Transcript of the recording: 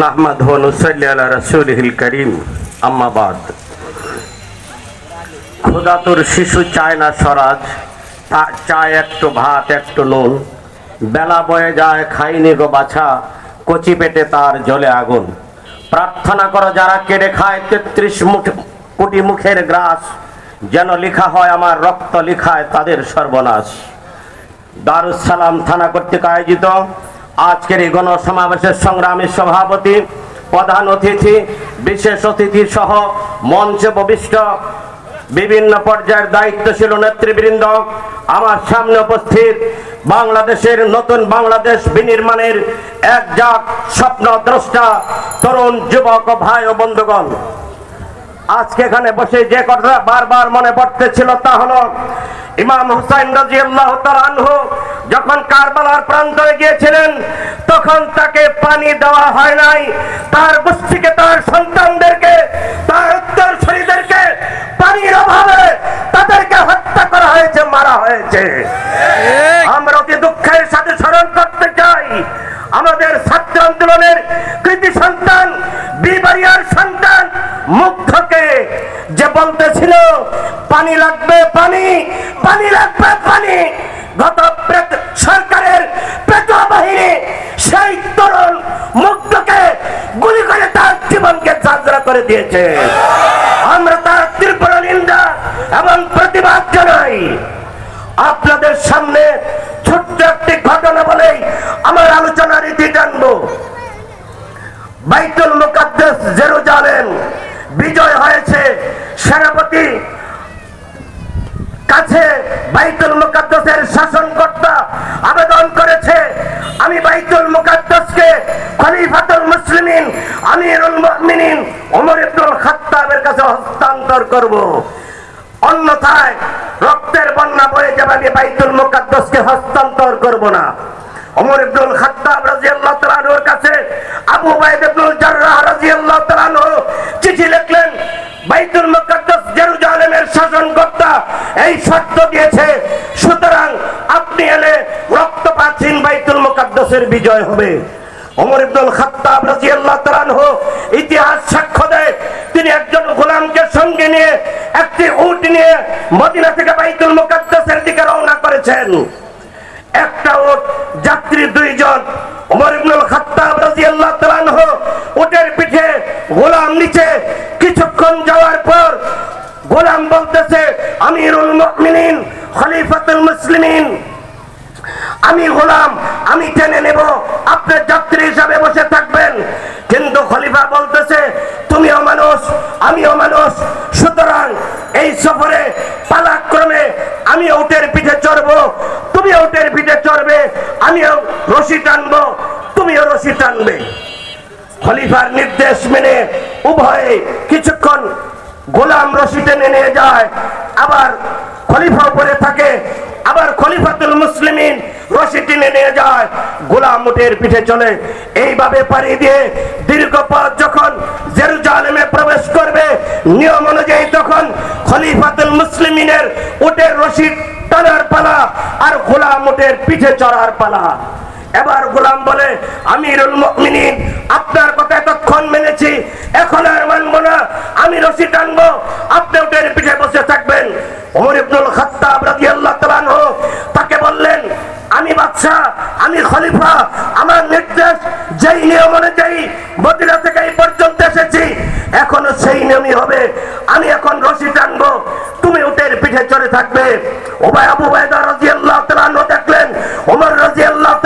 নাহমাদুহু ওয়া নুসাল্লি আলা রাসূলিহিল কারীম, আম্মা বাদ। ক্ষুধাতুর শিশু চায় না স্বরাজ, চায় একটু ভাত একটু নুন। বেলা বয়ে যায় খাইনি গো বাছা, কচি পেটে তার জ্বলে আগুন। প্রার্থনা করো যারা কেড়ে খায় ৩৩ কোটি মুখের গ্রাস, যেন লেখা হয় আমার রক্ত লিখায় তাদের সর্বনাশ। দারুস সালাম থানা কর্তৃক আয়োজিত আজকের এই গণসমাবেশের সংগ্রামী সভাপতি, প্রধান অতিথি, বিশেষ অতিথি সহ মঞ্চে উপবিষ্ট বিভিন্ন পর্যায়ের দায়িত্বশীল নেতৃবৃন্দ, আমার সামনে উপস্থিত বাংলাদেশের নতুন বাংলাদেশ বিনির্মাণের একজাক স্বপ্নদ্রষ্টা তরুণ যুবক ভাই ও বন্ধুগণ, আজকে এখানে বসে যে কথা বারবার মনে পড়তেছিল তা হলো ইমাম হুসাইন রাদিয়াল্লাহু তাআলা আনহু যখন কারবালার প্রান্তরে গিয়েছিলেন তখন তাকে পানি দেওয়া হয় নাই, তার গোষ্ঠীকে, তার সন্তানদেরকে, তার উত্তরসূরিদেরকে পানির অভাবে তাদেরকে হত্যা করা হয়েছে, মারা হয়েছে। আমরা অতি দুঃখের সাথে স্মরণ করতে চাই আমাদের ছাত্র আন্দোলনের কৃতি সন্তান, বিবাড়িয়ার সন্তান মুগ্ধকে, যে বলতেছিল পানি লাগবে, পানি পানি লাগবে, পানি। গত সরকারের পেটোয়া বাহিনী সেই তরুণ মুগ্ধকে গুলি করে তার জীবনকে ঝাঁঝরা করে দিয়েছে। আমরা তার তীব্র নিন্দা এবং প্রতিবাদ জানাই। আপনাদের সামনে ছোট্ট একটি ঘটনা বলেই আমার আলোচনার ইতি টানবো। বাইতুল মুকাদ্দাস জেরুজালেম বিজয় হয়েছে, সেনাপতি কাছে বাইতুল মুকাদ্দাসের শাসনকর্তা আবেদন করেছে, আমি বাইতুল মুকাদ্দাসকে খলিফাতুল মুসলিমিন আমিরুল মুমিনিন ওমর ইবনুল খাত্তাবের কাছে হস্তান্তর করব, অন্যথায় রক্তের বন্যা বয়ে যাবে, আমি বাইতুল মুকাদ্দাসকে হস্তান্তর করব না। ওমর ইবনুল খাত্তাব রাদিয়াল্লাহু তাআলা আনহুর কাছে আবু উবাইদা ইবনুল জাররাহ রাদিয়াল্লাহু তাআলা আনহু চিঠি লিখলেন, বাইতুল মুকাদ্দাস জেরুজালেমের শাসনকর্তা এই শর্ত দিয়েছে, সুতরাং আপনি এলে রক্তপাতহীন বাইতুল মুকাদ্দাসের বিজয় হবে। ওমর ইবনুল খাত্তাব রাদিয়াল্লাহু তাআলা আনহু ইতিহাস সাক্ষ্য দেয়, তিনি একজন গোলামকে সঙ্গে নিয়ে একটি উট নিয়ে মদিনা থেকে বাইতুল মুকাদ্দাসের দিকে রওনা করেছেন। একটা উট, যাত্রী 2 জন। ওমর ইবনুল খাত্তাব রাদিয়াল্লাহু তাআলা আনহু উটের পিঠে, গোলাম নিচে। কিছুক্ষণ যাওয়ার পর গোলাম বলতেছে, আমিরুল মুমিনিন খলিফাতুল মুসলিমিন, আমি গোলাম, আমি টেনে নেব, আপনি যাত্রী হিসাবে বসে থাকবেন। কিন্তু খলিফা বলতেছে, তুমিও মানুষ, আমিও মানুষ, সুতরাং এই সফরে পালাক্রমে আমি উটের পিঠে চড়বো, তুমি উটের পিঠে চড়বে, আমিও রশি টানবো, তুমিও রশি টানবে। খলিফার নির্দেশ মেনে উভয়ে কিছুক্ষণ গোলাম রশি টেনে নিয়ে যায়, আবার খলিফা উপরে থাকে, আবার খলিফাতুল মুসলিমিন রশি টেনে নিয়ে যায়, গোলাম উটের পিঠে চলে। এইভাবে পাড়ি দিয়ে দীর্ঘ পথ যখন জেরুজালেমে প্রবেশ করবে, নিয়ম অনুযায়ী তখন খলিফাতুল মুসলিমিনের উটের রশি টানার পালা আর গোলাম উটের পিঠে চড়ার পালা। এবার গোলাম বলে, আমিরুল মুমিনিন, আপনার কথা এতক্ষণ মেনেছি, এখন আর মানবো না, আমি রশি টানবো, আপনি উটের পিঠে বসে থাকবেন। ওমর ইবনুল খাত্তাব রাদিয়াল্লাহু তাআলা আনহু তাকে বললেন, আমি বাদশা, আমি খলিফা, আমার নির্দেশ যেই নিয়ম অনুযায়ী মদিনা থেকে এই পর্যন্ত এসেছি, এখনো সেই নিয়মই হবে, আমি এখন রশি টানবো, তুমি উটের পিঠে চড়ে থাকবে। আবু উবাইদা রাদিয়াল্লাহু তাআলা আনহু দেখলেন ওমর রাদিয়াল্লাহু